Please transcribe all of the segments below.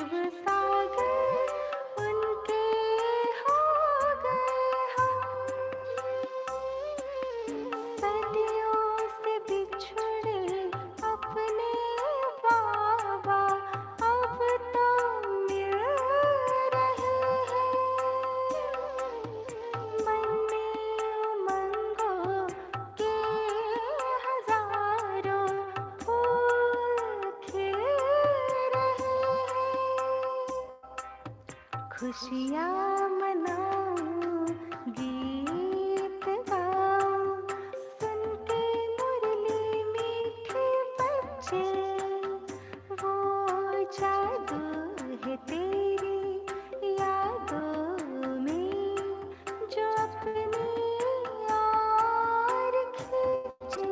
शिव सागर उनके हो गए हम। सदियों से बिछड़े अपने बाबा अब तो मिल रहे हैं। मन में उमंगों के हजारों फूल खिल रहे हैं। खुशियाँ मनाऊं, गीत गाऊं, सुन के मुरली मीठे बच्चे। वो जादू है तेरी यादों में जो अपनी यार खींचे।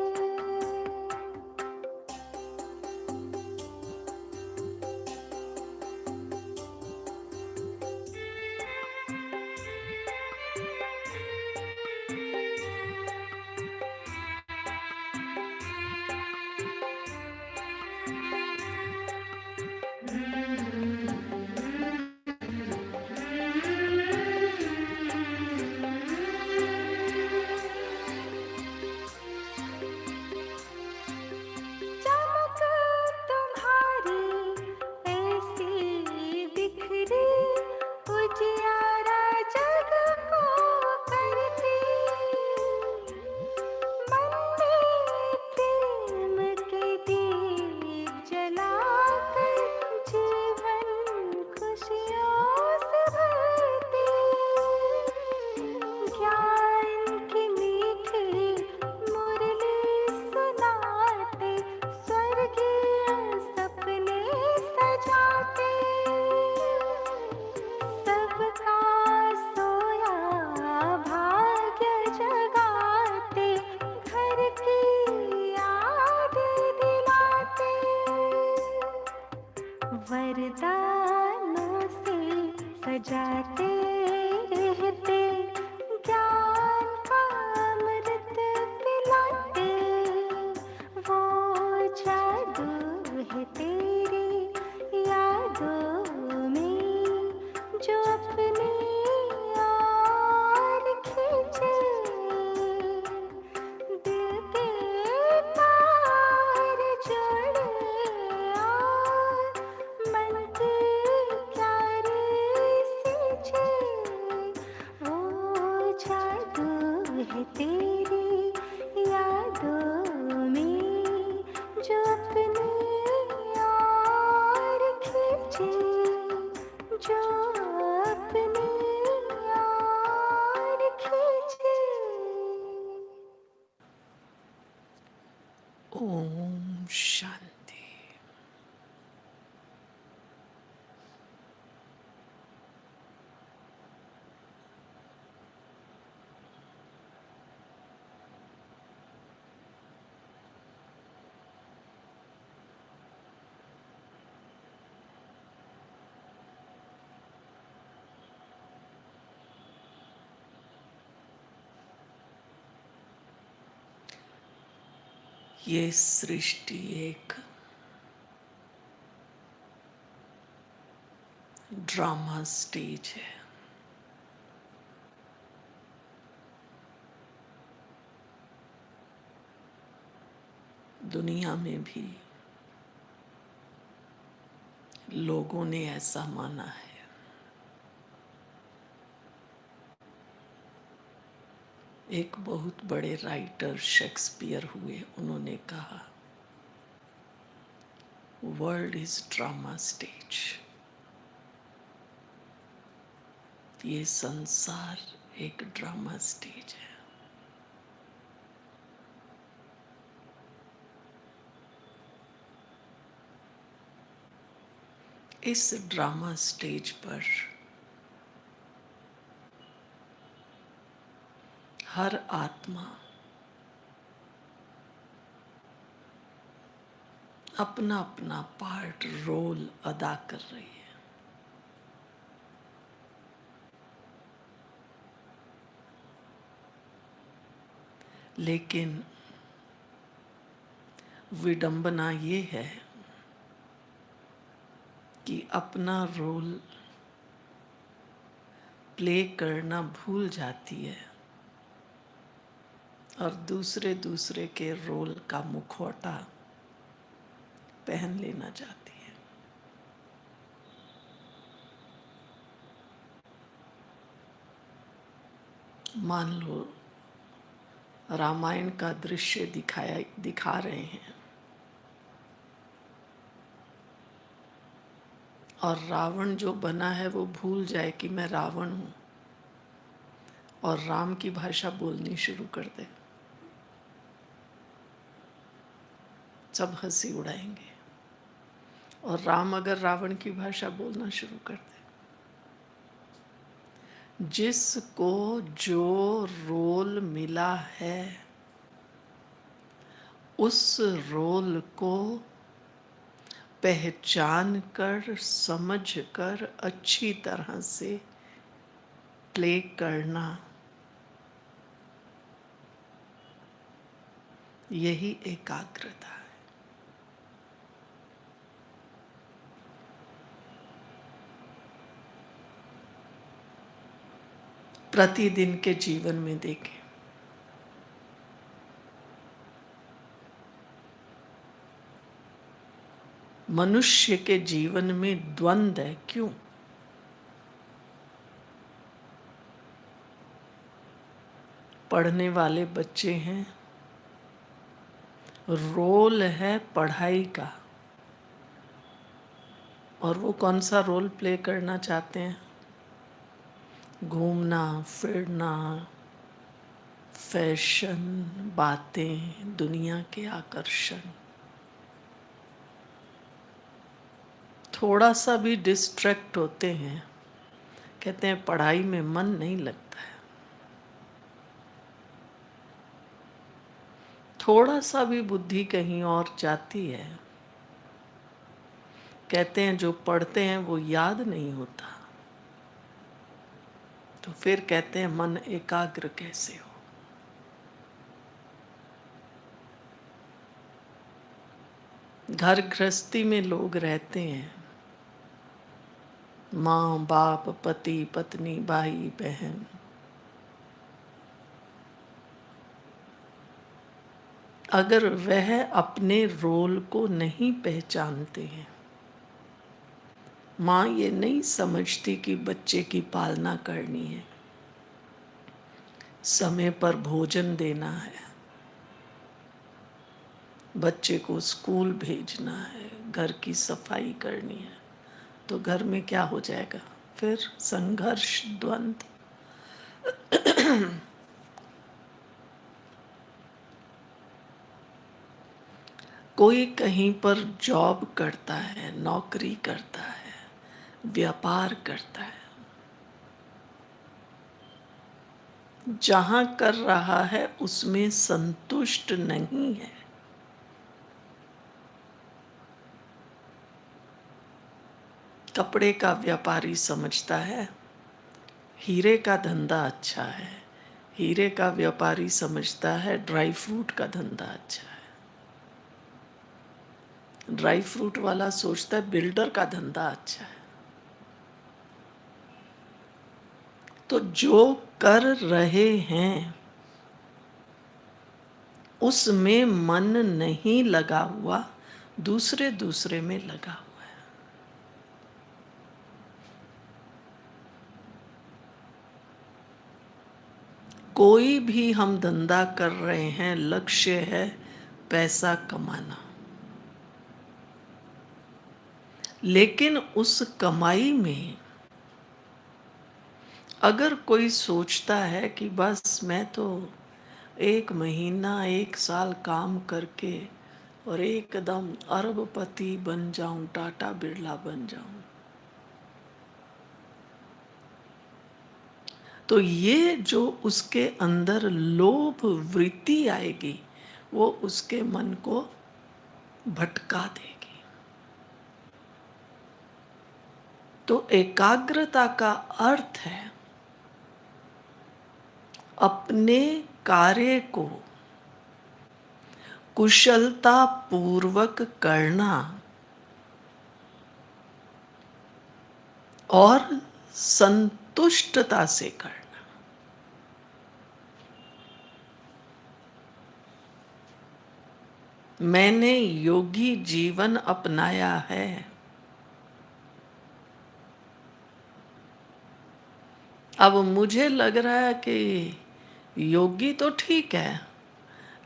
चमक तुम्हारी ऐसी बिखरी उजियारा जग को करती। मन में प्रेम के दीप जलाकर जीवन खुशियों से भरती। ज्ञान की मीठी मुरली सुनाते स्वर्गीय सपने सजाते। सबका सोया भाग्य जगाते घर की याद दिलाते। वरदानों से सजाते रहते ज्ञान का अमृत पिलाते। वो जादू है तेरी यादों में जो अपनी यार खींचे। दिल के तार जोड़े और मन की प्यारी सींचे। वो जादू है तेरी यादों में जो अपनी यार खींचे। जो अपनी यार खींचे। ओम शांति। ये सृष्टि एक ड्रामा स्टेज है। दुनिया में भी लोगों ने ऐसा माना है। एक बहुत बड़े राइटर शेक्सपियर हुए, उन्होंने कहा वर्ल्ड इज ड्रामा स्टेज। ये संसार एक ड्रामा स्टेज है। इस ड्रामा स्टेज पर हर आत्मा अपना अपना पार्ट रोल अदा कर रही है। लेकिन विडंबना ये है कि अपना रोल प्ले करना भूल जाती है और दूसरे दूसरे के रोल का मुखौटा पहन लेना चाहती है। मान लो रामायण का दृश्य दिखा रहे हैं और रावण जो बना है वो भूल जाए कि मैं रावण हूं और राम की भाषा बोलनी शुरू कर दे, सब हंसी उड़ाएंगे। और राम अगर रावण की भाषा बोलना शुरू कर दे, जिसको जो रोल मिला है उस रोल को पहचान कर, समझ कर, अच्छी तरह से प्ले करना, यही एकाग्रता है। प्रतिदिन के जीवन में देखें, मनुष्य के जीवन में द्वंद्व है। क्यों? पढ़ने वाले बच्चे हैं, रोल है पढ़ाई का, और वो कौन सा रोल प्ले करना चाहते हैं? घूमना फिरना, फैशन, बातें, दुनिया के आकर्षण। थोड़ा सा भी डिस्ट्रैक्ट होते हैं, कहते हैं पढ़ाई में मन नहीं लगता है। थोड़ा सा भी बुद्धि कहीं और जाती है, कहते हैं जो पढ़ते हैं वो याद नहीं होता। तो फिर कहते हैं मन एकाग्र कैसे हो? घर गृहस्थी में लोग रहते हैं, माँ बाप, पति पत्नी, भाई बहन, अगर वह अपने रोल को नहीं पहचानते हैं, माँ ये नहीं समझती कि बच्चे की पालना करनी है, समय पर भोजन देना है, बच्चे को स्कूल भेजना है, घर की सफाई करनी है, तो घर में क्या हो जाएगा? फिर संघर्ष, द्वंद्व। कोई कहीं पर जॉब करता है, नौकरी करता है, व्यापार करता है, जहां कर रहा है उसमें संतुष्ट नहीं है। कपड़े का व्यापारी समझता है हीरे का धंधा अच्छा है, हीरे का व्यापारी समझता है ड्राई फ्रूट का धंधा अच्छा है, ड्राई फ्रूट वाला सोचता है बिल्डर का धंधा अच्छा है। तो जो कर रहे हैं उसमें मन नहीं लगा हुआ, दूसरे दूसरे में लगा हुआ है। कोई भी हम धंधा कर रहे हैं, लक्ष्य है पैसा कमाना, लेकिन उस कमाई में अगर कोई सोचता है कि बस मैं तो 1 महीना 1 साल काम करके और एकदम अरबपति बन जाऊं, टाटा बिरला बन जाऊं, तो ये जो उसके अंदर लोभ वृत्ति आएगी वो उसके मन को भटका देगी। तो एकाग्रता का अर्थ है अपने कार्य को कुशलता पूर्वक करना और संतुष्टता से करना। मैंने योगी जीवन अपनाया है। अब मुझे लग रहा है कि योगी तो ठीक है,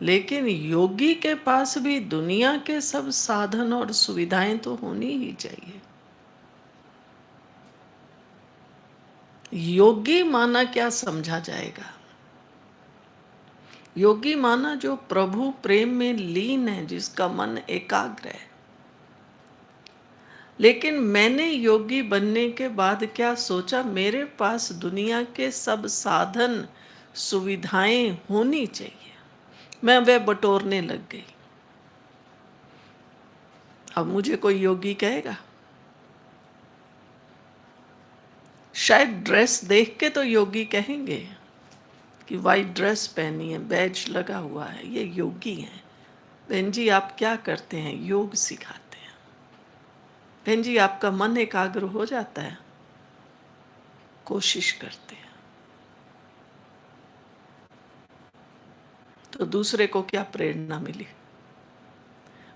लेकिन योगी के पास भी दुनिया के सब साधन और सुविधाएं तो होनी ही चाहिए। योगी माना क्या समझा जाएगा? योगी माना जो प्रभु प्रेम में लीन है, जिसका मन एकाग्र है। लेकिन मैंने योगी बनने के बाद क्या सोचा, मेरे पास दुनिया के सब साधन सुविधाएं होनी चाहिए। मैं वह बटोरने लग गई। अब मुझे कोई योगी कहेगा? शायद ड्रेस देख के तो योगी कहेंगे कि वाइट ड्रेस पहनी है, बैज लगा हुआ है, ये योगी हैं। बहन जी आप क्या करते हैं? योग सिखाते हैं। बहन जी आपका मन एकाग्र हो जाता है? कोशिश करते हैं। तो दूसरे को क्या प्रेरणा मिली?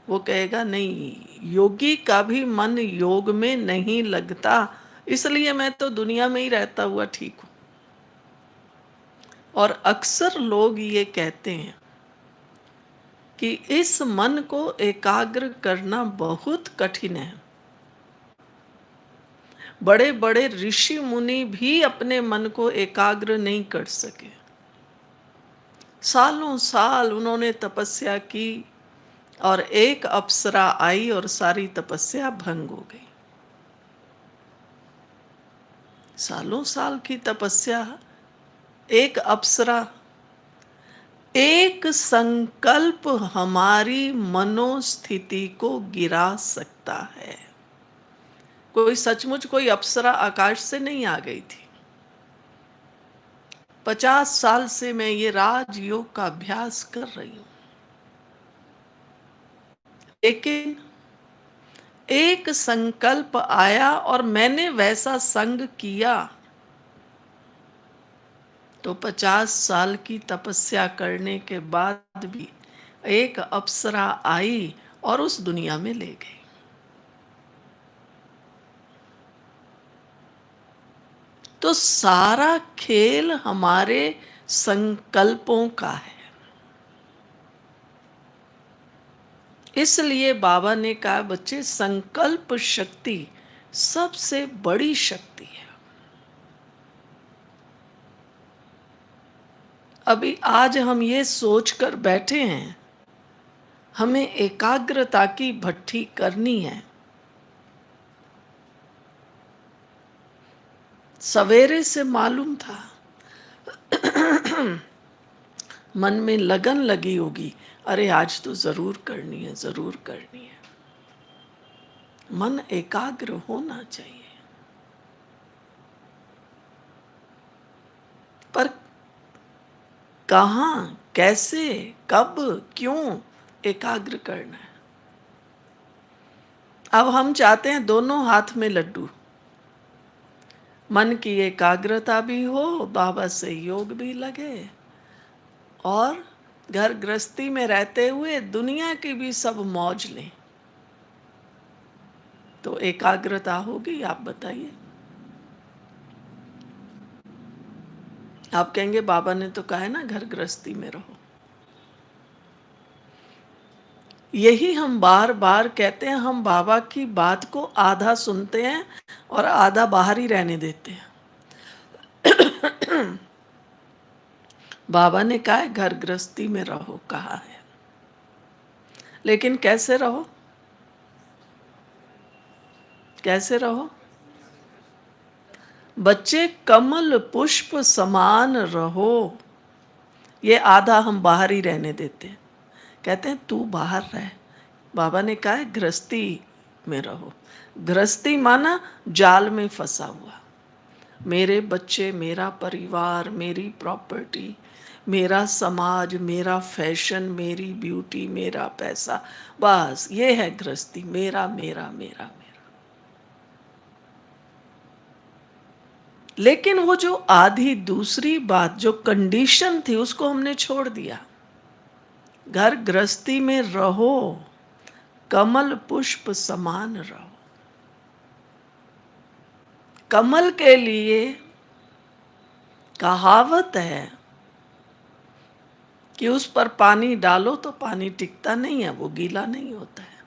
वो कहेगा नहीं, योगी का भी मन योग में नहीं लगता, इसलिए मैं तो दुनिया में ही रहता हुआ ठीक हूं। और अक्सर लोग ये कहते हैं कि इस मन को एकाग्र करना बहुत कठिन है। बड़े बड़े ऋषि मुनि भी अपने मन को एकाग्र नहीं कर सके। सालों साल उन्होंने तपस्या की और एक अप्सरा आई और सारी तपस्या भंग हो गई। सालों साल की तपस्या, एक अप्सरा, एक संकल्प हमारी मनोस्थिति को गिरा सकता है। कोई सचमुच कोई अप्सरा आकाश से नहीं आ गई थी। 50 साल से मैं ये राजयोग का अभ्यास कर रही हूं, लेकिन एक संकल्प आया और मैंने वैसा संग किया तो 50 साल की तपस्या करने के बाद भी एक अप्सरा आई और उस दुनिया में ले गई। तो सारा खेल हमारे संकल्पों का है। इसलिए बाबा ने कहा बच्चे, संकल्प शक्ति सबसे बड़ी शक्ति है। अभी आज हम ये सोचकर बैठे हैं हमें एकाग्रता की भट्ठी करनी है। सवेरे से मालूम था, मन में लगन लगी होगी, अरे आज तो जरूर करनी है, जरूर करनी है। मन एकाग्र होना चाहिए। पर कहाँ, कैसे, कब, क्यों एकाग्र करना है? अब हम चाहते हैं दोनों हाथ में लड्डू, मन की एकाग्रता भी हो, बाबा से योग भी लगे, और घर गृहस्थी में रहते हुए दुनिया की भी सब मौज लें। तो एकाग्रता होगी? आप बताइए। आप कहेंगे बाबा ने तो कहा है ना घर गृहस्थी में रहो। यही हम बार बार कहते हैं। हम बाबा की बात को आधा सुनते हैं और आधा बाहर ही रहने देते हैं। बाबा ने कहा है घर गृहस्थी में रहो, कहा है, लेकिन कैसे रहो? कैसे रहो? बच्चे कमल पुष्प समान रहो। ये आधा हम बाहर ही रहने देते हैं। कहते हैं तू बाहर रह। बाबा ने कहा है गृहस्थी में रहो। गृहस्थी माना जाल में फंसा हुआ। मेरे बच्चे, मेरा परिवार, मेरी प्रॉपर्टी, मेरा समाज, मेरा फैशन, मेरी ब्यूटी, मेरा पैसा, बस ये है गृहस्थी। मेरा मेरा मेरा मेरा। लेकिन वो जो आधी दूसरी बात जो कंडीशन थी उसको हमने छोड़ दिया। घर गृहस्थी में रहो, कमल पुष्प समान रहो। कमल के लिए कहावत है कि उस पर पानी डालो तो पानी टिकता नहीं है, वो गीला नहीं होता है।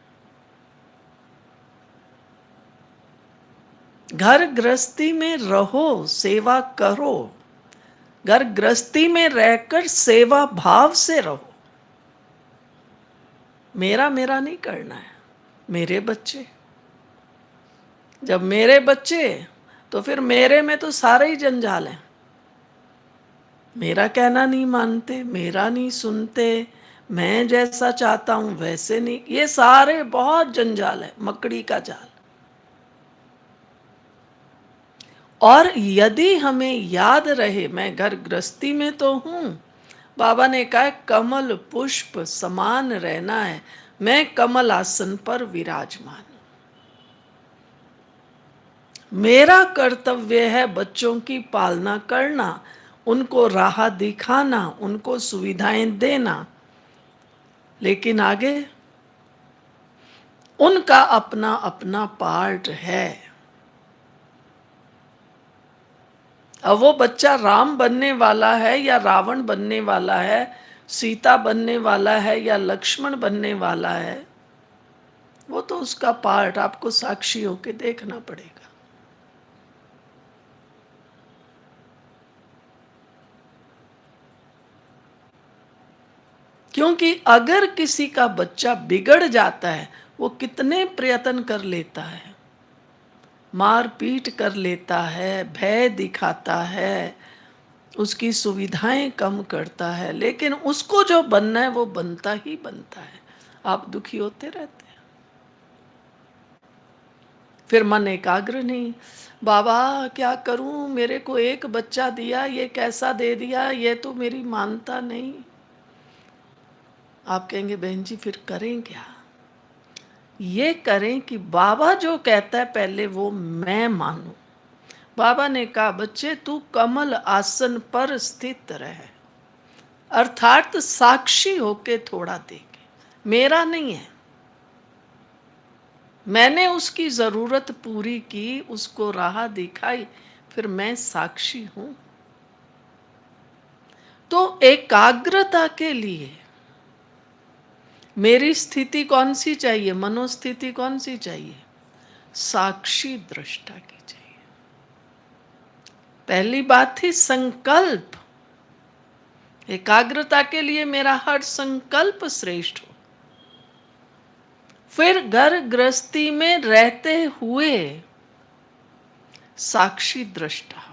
घर गृहस्थी में रहो, सेवा करो। घर गृहस्थी में रहकर सेवा भाव से रहो। मेरा मेरा नहीं करना है, मेरे बच्चे। जब मेरे बच्चे, तो फिर मेरे में तो सारे ही जंजाल हैं। मेरा कहना नहीं मानते, मेरा नहीं सुनते, मैं जैसा चाहता हूं वैसे नहीं, ये सारे बहुत जंजाल है, मकड़ी का जाल। और यदि हमें याद रहे मैं घर गृहस्थी में तो हूं, बाबा ने कहा कमल पुष्प समान रहना है, मैं कमल आसन पर विराजमान। मेरा कर्तव्य है बच्चों की पालना करना, उनको राह दिखाना, उनको सुविधाएं देना। लेकिन आगे उनका अपना अपना पार्ट है। अब वो बच्चा राम बनने वाला है या रावण बनने वाला है, सीता बनने वाला है या लक्ष्मण बनने वाला है, वो तो उसका पार्ट आपको साक्षी होके देखना पड़ेगा। क्योंकि अगर किसी का बच्चा बिगड़ जाता है, वो कितने प्रयत्न कर लेता है, मार पीट कर लेता है, भय दिखाता है, उसकी सुविधाएं कम करता है, लेकिन उसको जो बनना है वो बनता ही बनता है। आप दुखी होते रहते हैं। फिर मन एकाग्र नहीं। बाबा क्या करूं, मेरे को एक बच्चा दिया, ये कैसा दे दिया, ये तो मेरी मानता नहीं। आप कहेंगे बहन जी फिर करें क्या? ये करें कि बाबा जो कहता है पहले वो मैं मानूं। बाबा ने कहा बच्चे तू कमल आसन पर स्थित रहे, अर्थात साक्षी होके थोड़ा देखे, मेरा नहीं है। मैंने उसकी जरूरत पूरी की, उसको राह दिखाई, फिर मैं साक्षी हूं। तो एकाग्रता के लिए मेरी स्थिति कौन सी चाहिए, मनोस्थिति कौन सी चाहिए? साक्षी दृष्टा की चाहिए। पहली बात थी संकल्प। एकाग्रता के लिए मेरा हर संकल्प श्रेष्ठ हो। फिर घर गृहस्थी में रहते हुए साक्षी दृष्टा।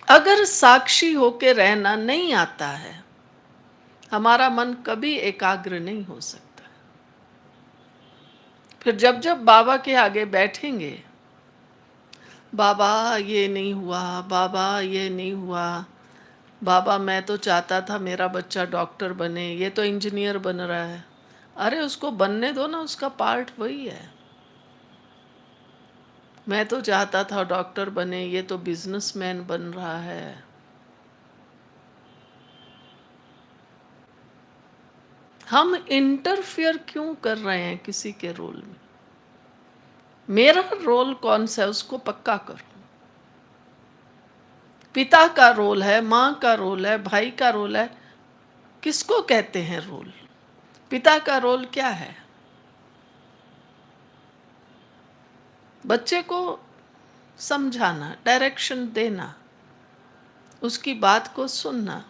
अगर साक्षी होके रहना नहीं आता है, हमारा मन कभी एकाग्र नहीं हो सकता। फिर जब जब बाबा के आगे बैठेंगे, बाबा ये नहीं हुआ, बाबा ये नहीं हुआ, बाबा मैं तो चाहता था मेरा बच्चा डॉक्टर बने, ये तो इंजीनियर बन रहा है। अरे उसको बनने दो ना, उसका पार्ट वही है। मैं तो चाहता था डॉक्टर बने, ये तो बिजनेसमैन बन रहा है। हम इंटरफियर क्यों कर रहे हैं किसी के रोल में? मेरा रोल कौन सा है उसको पक्का करो। पिता का रोल है, माँ का रोल है, भाई का रोल है, किसको कहते हैं रोल? पिता का रोल क्या है? बच्चे को समझाना, डायरेक्शन देना, उसकी बात को सुनना।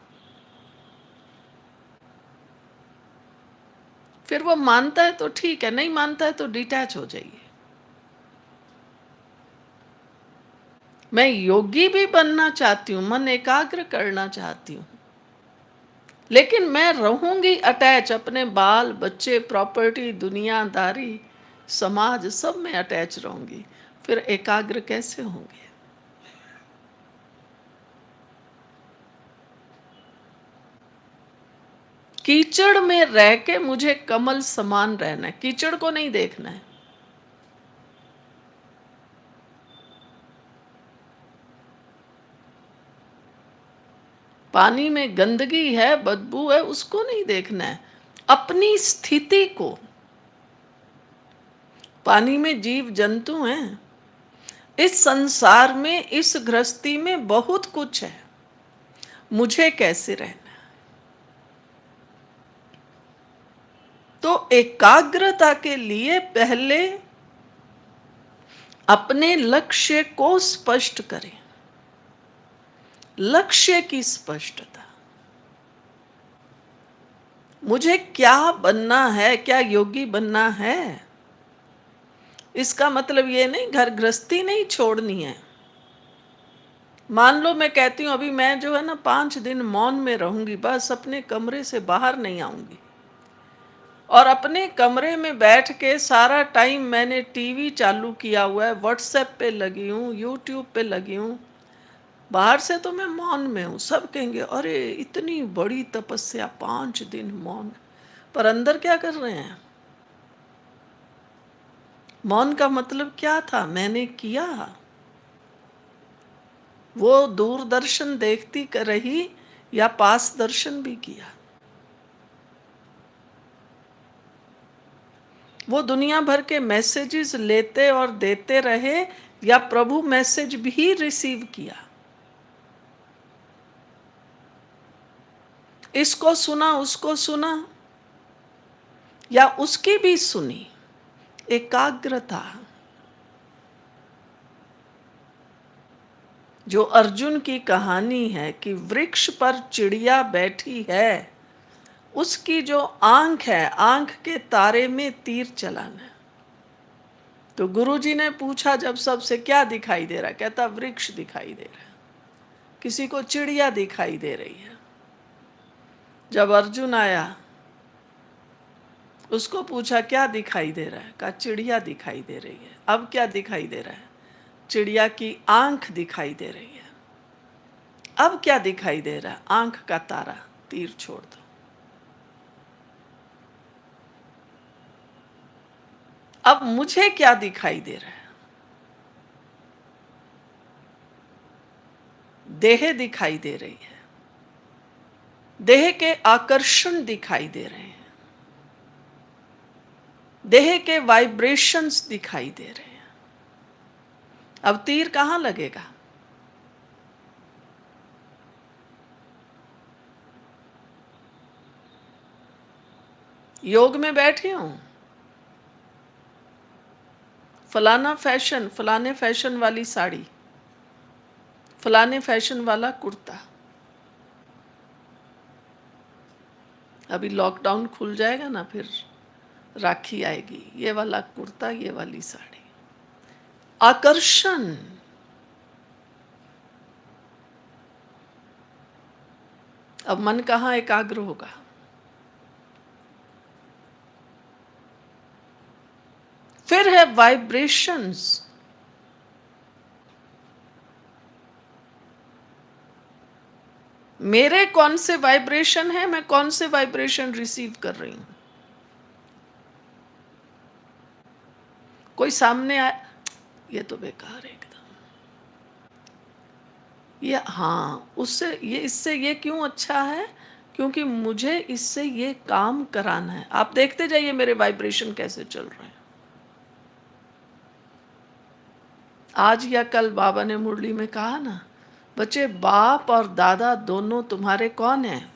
फिर वो मानता है तो ठीक है, नहीं मानता है तो डिटैच हो जाइए। मैं योगी भी बनना चाहती हूँ, मन एकाग्र करना चाहती हूँ, लेकिन मैं रहूंगी अटैच, अपने बाल बच्चे, प्रॉपर्टी, दुनियादारी, समाज, सब में अटैच रहूंगी। फिर एकाग्र कैसे होंगे? कीचड़ में रह के मुझे कमल समान रहना है, कीचड़ को नहीं देखना है। पानी में गंदगी है, बदबू है, उसको नहीं देखना है, अपनी स्थिति को। पानी में जीव जंतु हैं, इस संसार में, इस गृहस्थी में बहुत कुछ है, मुझे कैसे रहना है। तो एकाग्रता के लिए पहले अपने लक्ष्य को स्पष्ट करें, लक्ष्य की स्पष्टता। मुझे क्या बनना है, क्या योगी बनना है। इसका मतलब ये नहीं घर गृहस्थी नहीं छोड़नी है। मान लो मैं कहती हूँ अभी मैं जो है ना 5 दिन मौन में रहूंगी, बस अपने कमरे से बाहर नहीं आऊंगी, और अपने कमरे में बैठ के सारा टाइम मैंने टीवी चालू किया हुआ है, व्हाट्सएप पे लगी हूँ, यूट्यूब पे लगी हूँ, बाहर से तो मैं मौन में हूँ। सब कहेंगे अरे इतनी बड़ी तपस्या, 5 दिन मौन, पर अंदर क्या कर रहे हैं। मौन का मतलब क्या था, मैंने किया। वो दूरदर्शन देखती कर रही या पास दर्शन भी किया। वो दुनिया भर के मैसेजेस लेते और देते रहे या प्रभु मैसेज भी रिसीव किया। इसको सुना, उसको सुना, या उसकी भी सुनी। एकाग्रता। जो अर्जुन की कहानी है कि वृक्ष पर चिड़िया बैठी है, उसकी जो आंख है, आंख के तारे में तीर चलाना है। तो गुरुजी ने पूछा जब सबसे क्या दिखाई दे रहा है, कहता वृक्ष दिखाई दे रहा है, किसी को चिड़िया दिखाई दे रही है। जब अर्जुन आया उसको पूछा क्या दिखाई दे रहा है, कहा चिड़िया दिखाई दे रही है। अब क्या दिखाई दे रहा है, चिड़िया की आंख दिखाई दे रही है। अब क्या दिखाई दे रहा है, आंख का तारा, तीर छोड़ दो। अब मुझे क्या दिखाई दे रहा है, देह दिखाई दे रही है, देह के आकर्षण दिखाई दे रहे हैं, देह के वाइब्रेशंस दिखाई दे रहे हैं। अब तीर कहां लगेगा, योग में बैठी हूं, फलाना फैशन, फलाने फैशन वाली साड़ी, फलाने फैशन वाला कुर्ता। अभी लॉकडाउन खुल जाएगा ना, फिर राखी आएगी, ये वाला कुर्ता, ये वाली साड़ी, आकर्षण। अब मन कहाँ एकाग्र होगा। फिर है वाइब्रेशंस। मेरे कौन से वाइब्रेशन है, मैं कौन से वाइब्रेशन रिसीव कर रही हूं। कोई सामने आए, ये तो बेकार है एकदम, ये हाँ, उससे ये, इससे ये क्यों अच्छा है, क्योंकि मुझे इससे ये काम कराना है। आप देखते जाइए मेरे वाइब्रेशन कैसे चल रहे हैं। आज या कल बाबा ने मुरली में कहा ना, बच्चे बाप और दादा दोनों तुम्हारे कौन हैं।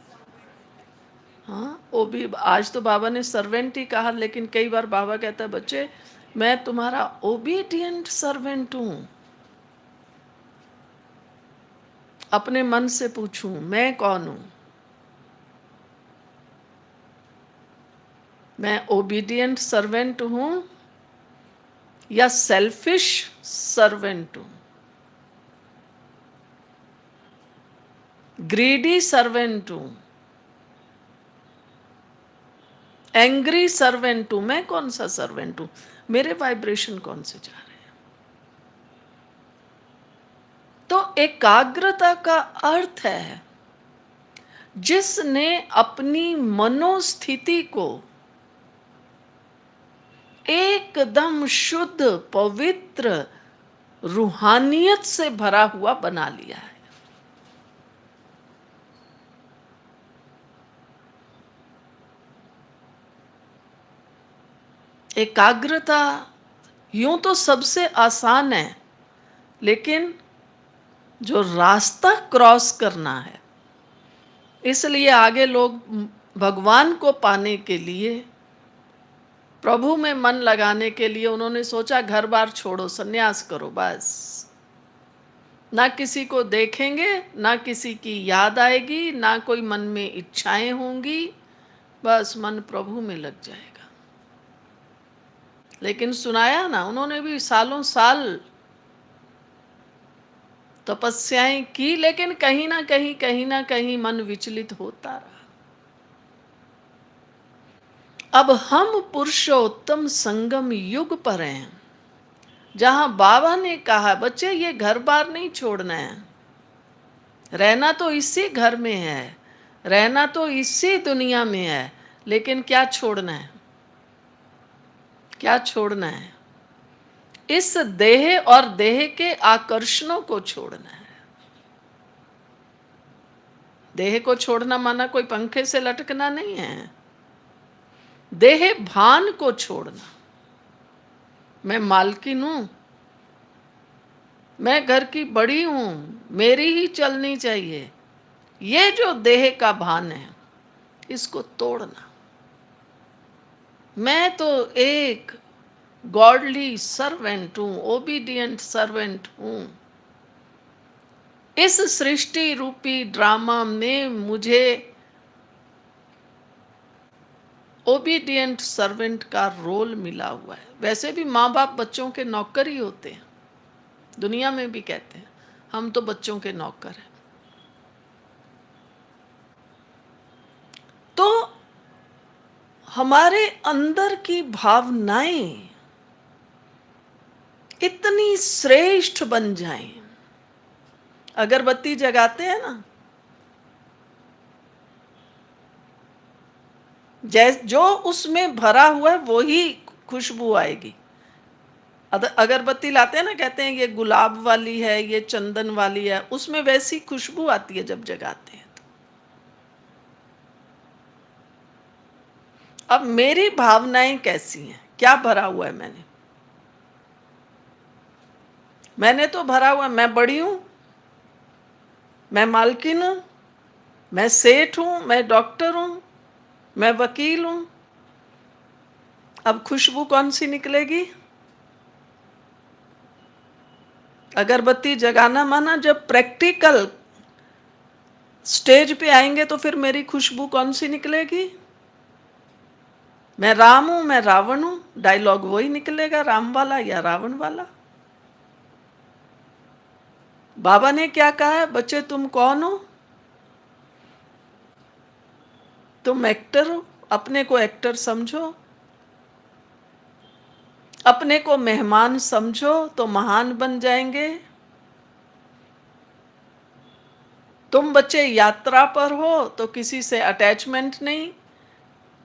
हाँ, वो भी आज तो बाबा ने सर्वेंट ही कहा, लेकिन कई बार बाबा कहता है बच्चे मैं तुम्हारा ओबीडियंट सर्वेंट हूं। अपने मन से पूछूं मैं कौन हूं, मैं ओबीडियंट सर्वेंट हूं या सेल्फिश सर्वेंट हूं, ग्रीडी सर्वेंट हूं, एंग्री सर्वेंट हूं। मैं कौन सा सर्वेंट हूं, मेरे वाइब्रेशन कौन से जा रहे हैं। तो एकाग्रता का अर्थ है जिसने अपनी मनोस्थिति को एकदम शुद्ध, पवित्र, रूहानियत से भरा हुआ बना लिया है। एकाग्रता यूं तो सबसे आसान है, लेकिन जो रास्ता क्रॉस करना है, इसलिए आगे लोग भगवान को पाने के लिए, प्रभु में मन लगाने के लिए उन्होंने सोचा घर बार छोड़ो, सन्यास करो, बस ना किसी को देखेंगे, ना किसी की याद आएगी, ना कोई मन में इच्छाएं होंगी, बस मन प्रभु में लग जाएगा। लेकिन सुनाया ना, उन्होंने भी सालों साल तपस्याएं की, लेकिन कहीं ना कहीं मन विचलित होता रहा। अब हम पुरुषोत्तम संगम युग पर हैं, जहां बाबा ने कहा बच्चे ये घर बार नहीं छोड़ना है, रहना तो इसी घर में है, रहना तो इसी दुनिया में है, लेकिन क्या छोड़ना है? क्या छोड़ना है? इस देह और देह के आकर्षणों को छोड़ना है। देह को छोड़ना माना कोई पंखे से लटकना नहीं है, देह भान को छोड़ना। मैं मालकिन हूं, मैं घर की बड़ी हूं, मेरी ही चलनी चाहिए, ये जो देह का भान है, इसको तोड़ना। मैं तो एक गॉडली सर्वेंट हूं, ओबीडियंट सर्वेंट हूं। इस सृष्टि रूपी ड्रामा में मुझे ओबीडियंट सर्वेंट का रोल मिला हुआ है। वैसे भी माँ बाप बच्चों के नौकर ही होते हैं, दुनिया में भी कहते हैं हम तो बच्चों के नौकर हैं। तो हमारे अंदर की भावनाएं इतनी श्रेष्ठ बन जाएं। अगरबत्ती जगाते हैं ना, जो उसमें भरा हुआ है वो ही खुशबू आएगी। अगरबत्ती लाते हैं ना, कहते हैं ये गुलाब वाली है, ये चंदन वाली है, उसमें वैसी खुशबू आती है जब जगाते हैं तो। अब मेरी भावनाएं कैसी हैं, क्या भरा हुआ है मैंने तो भरा हुआ, मैं बड़ी हूं, मैं मालकिन हूं, मैं सेठ हूं, मैं डॉक्टर हूं, मैं वकील हूं। अब खुशबू कौन सी निकलेगी? अगरबत्ती जगाना माना जब प्रैक्टिकल स्टेज पे आएंगे तो फिर मेरी खुशबू कौन सी निकलेगी? मैं राम हूं, मैं रावण हूं, डायलॉग वही निकलेगा, राम वाला या रावण वाला। बाबा ने क्या कहा है, बच्चे तुम कौन हो? तुम एक्टर हो, अपने को एक्टर समझो, अपने को मेहमान समझो तो महान बन जाएंगे। तुम बच्चे यात्रा पर हो तो किसी से अटैचमेंट नहीं,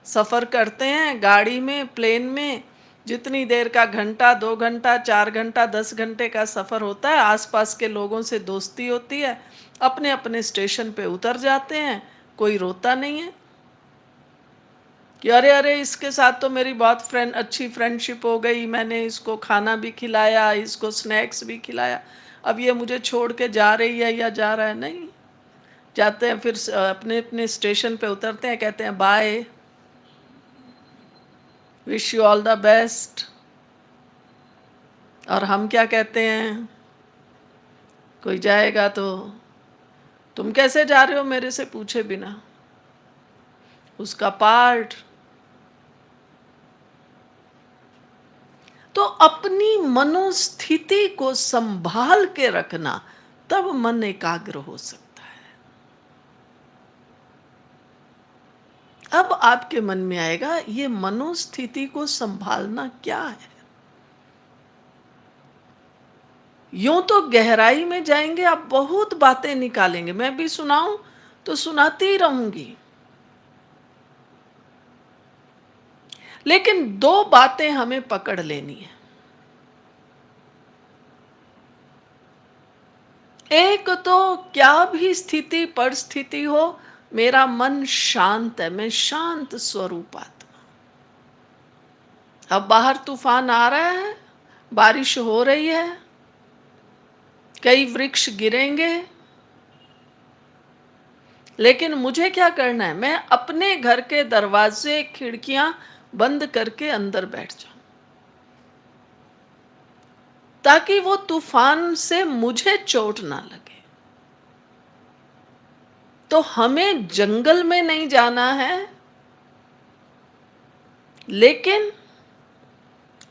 सफर करते हैं गाड़ी में, प्लेन में, जितनी देर का, घंटा, 2 घंटा, 4 घंटा, 10 घंटे का सफर होता है, आसपास के लोगों से दोस्ती होती है, अपने अपने स्टेशन पे उतर जाते हैं, कोई रोता नहीं है कि अरे अरे इसके साथ तो मेरी बहुत अच्छी फ्रेंडशिप हो गई, मैंने इसको खाना भी खिलाया, इसको स्नैक्स भी खिलाया, अब ये मुझे छोड़ के जा रही है या जा रहा है। नहीं, जाते हैं, फिर अपने अपने स्टेशन पे उतरते हैं, कहते हैं bye, wish you all the best. और हम क्या कहते हैं, कोई जाएगा तो तुम कैसे जा रहे हो मेरे से पूछे बिना, उसका पार्ट। तो अपनी मनोस्थिति को संभाल के रखना, तब मन एकाग्र हो सकता है। अब आपके मन में आएगा ये मनोस्थिति को संभालना क्या है। यूं तो गहराई में जाएंगे, आप बहुत बातें निकालेंगे, मैं भी सुनाऊं तो सुनाती ही रहूंगी। लेकिन दो बातें हमें पकड़ लेनी है। एक तो क्या भी स्थिति परिस्थिति हो, मेरा मन शांत है, मैं शांत स्वरूप आत्मा। अब बाहर तूफान आ रहा है, बारिश हो रही है, कई वृक्ष गिरेंगे, लेकिन मुझे क्या करना है? मैं अपने घर के दरवाजे खिड़कियां बंद करके अंदर बैठ जाऊं, ताकि वो तूफान से मुझे चोट ना लगे। तो हमें जंगल में नहीं जाना है, लेकिन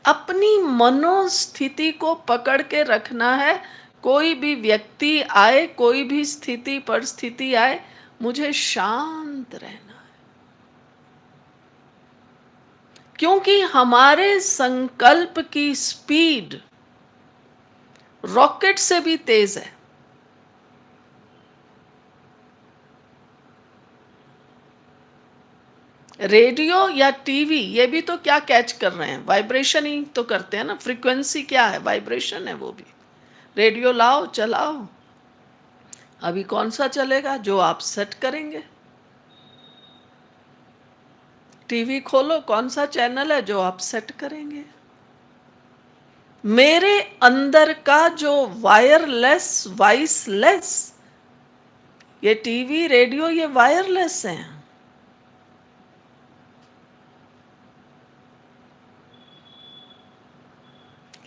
अपनी मनोस्थिति को पकड़ के रखना है। कोई भी व्यक्ति आए, कोई भी स्थिति परिस्थिति आए, मुझे शांत रहना है, क्योंकि हमारे संकल्प की स्पीड रॉकेट से भी तेज है। रेडियो या टीवी ये भी तो क्या कैच कर रहे हैं? वाइब्रेशन ही तो करते हैं ना। फ्रीक्वेंसी क्या है? वाइब्रेशन है वो भी। रेडियो लाओ, चलाओ, अभी कौन सा चलेगा? जो आप सेट करेंगे। टीवी खोलो, कौन सा चैनल है? जो आप सेट करेंगे। मेरे अंदर का जो वायरलेस, वॉइसलेस, ये टीवी रेडियो ये वायरलेस है,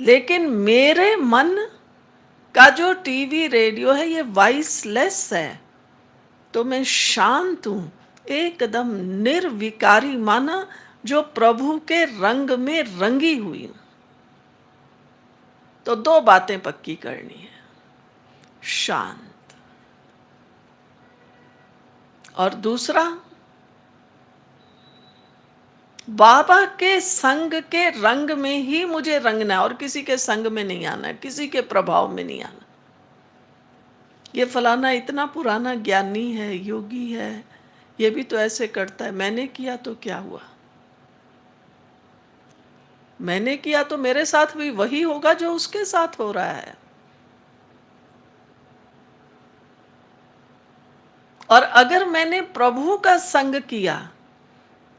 लेकिन मेरे मन का जो टीवी रेडियो है ये वॉइसलेस है। तो मैं शांत हूं, एकदम निर्विकारी, माना जो प्रभु के रंग में रंगी हुई हूं। तो दो बातें पक्की करनी है, शांत, और दूसरा बाबा के संग के रंग में ही मुझे रंगना है, और किसी के संग में नहीं आना है, किसी के प्रभाव में नहीं आना। ये फलाना इतना पुराना ज्ञानी है, योगी है, ये भी तो ऐसे करता है, मैंने किया तो क्या हुआ? मैंने किया तो मेरे साथ भी वही होगा जो उसके साथ हो रहा है। और अगर मैंने प्रभु का संग किया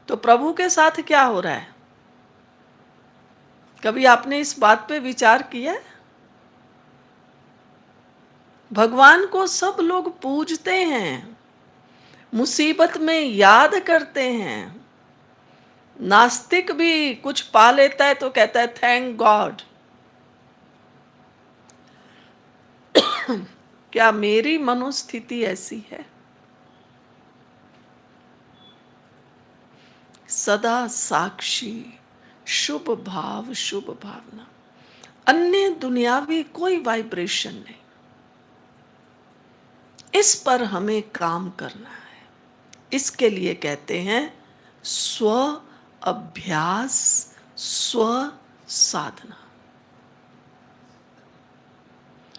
तो प्रभु के साथ क्या हो रहा है? कभी आपने इस बात पे विचार किया? भगवान को सब लोग पूजते हैं, मुसीबत में याद करते हैं। नास्तिक भी कुछ पा लेता है तो कहता है थैंक गॉड। क्या मेरी मनोस्थिति ऐसी है? सदा साक्षी, शुभ भाव, शुभ भावना, अन्य दुनियावी कोई वाइब्रेशन नहीं। इस पर हमें काम करना है। इसके लिए कहते हैं स्व अभ्यास, स्व साधना।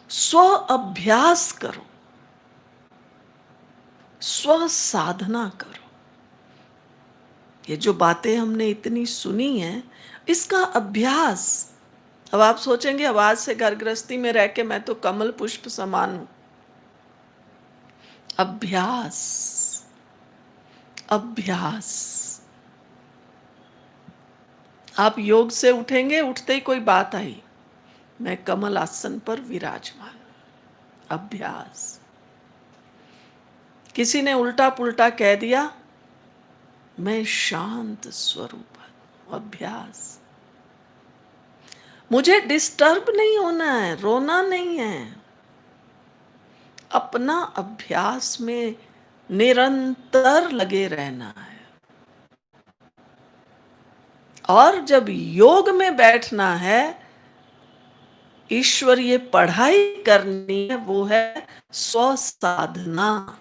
स्व अभ्यास करो, स्व साधना करो। ये जो बातें हमने इतनी सुनी हैं, इसका अभ्यास। अब आप सोचेंगे अब आज से घर गृहस्थी में रह के मैं तो कमल पुष्प समान हूं। अभ्यास, अभ्यास। आप योग से उठेंगे, उठते ही कोई बात आई, मैं कमल आसन पर विराजमान। अभ्यास। किसी ने उल्टा पुल्टा कह दिया, मैं शांत स्वरूप हूं। अभ्यास। मुझे डिस्टर्ब नहीं होना है, रोना नहीं है। अपना अभ्यास में निरंतर लगे रहना है। और जब योग में बैठना है, ईश्वरीय पढ़ाई करनी है, वो है स्व साधना।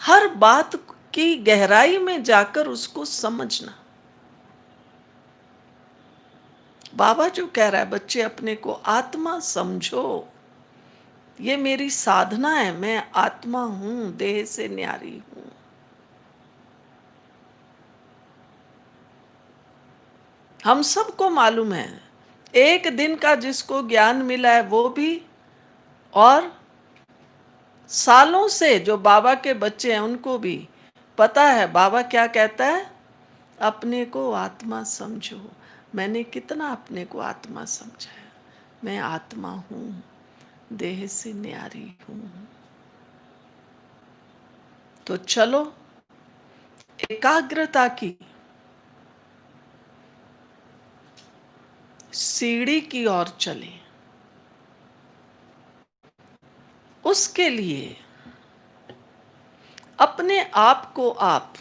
हर बात की गहराई में जाकर उसको समझना। बाबा जो कह रहा है, बच्चे अपने को आत्मा समझो, ये मेरी साधना है, मैं आत्मा हूं, देह से न्यारी हूं। हम सबको मालूम है, एक दिन का जिसको ज्ञान मिला है वो भी, और सालों से जो बाबा के बच्चे हैं उनको भी पता है बाबा क्या कहता है, अपने को आत्मा समझो। मैंने कितना अपने को आत्मा समझा है, मैं आत्मा हूं, देह से न्यारी हूं। तो चलो एकाग्रता की सीढ़ी की ओर चलें। उसके लिए अपने आप को आप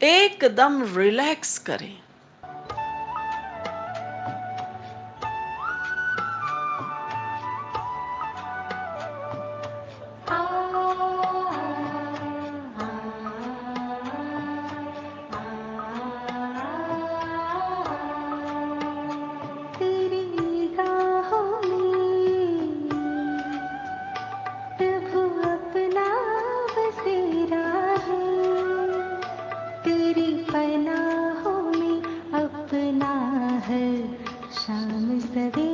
एकदम रिलैक्स करें। तेरी निगाहों में प्रभु अपना बसेरा है, तेरी पनाहों में अपना है शाम सवेरा।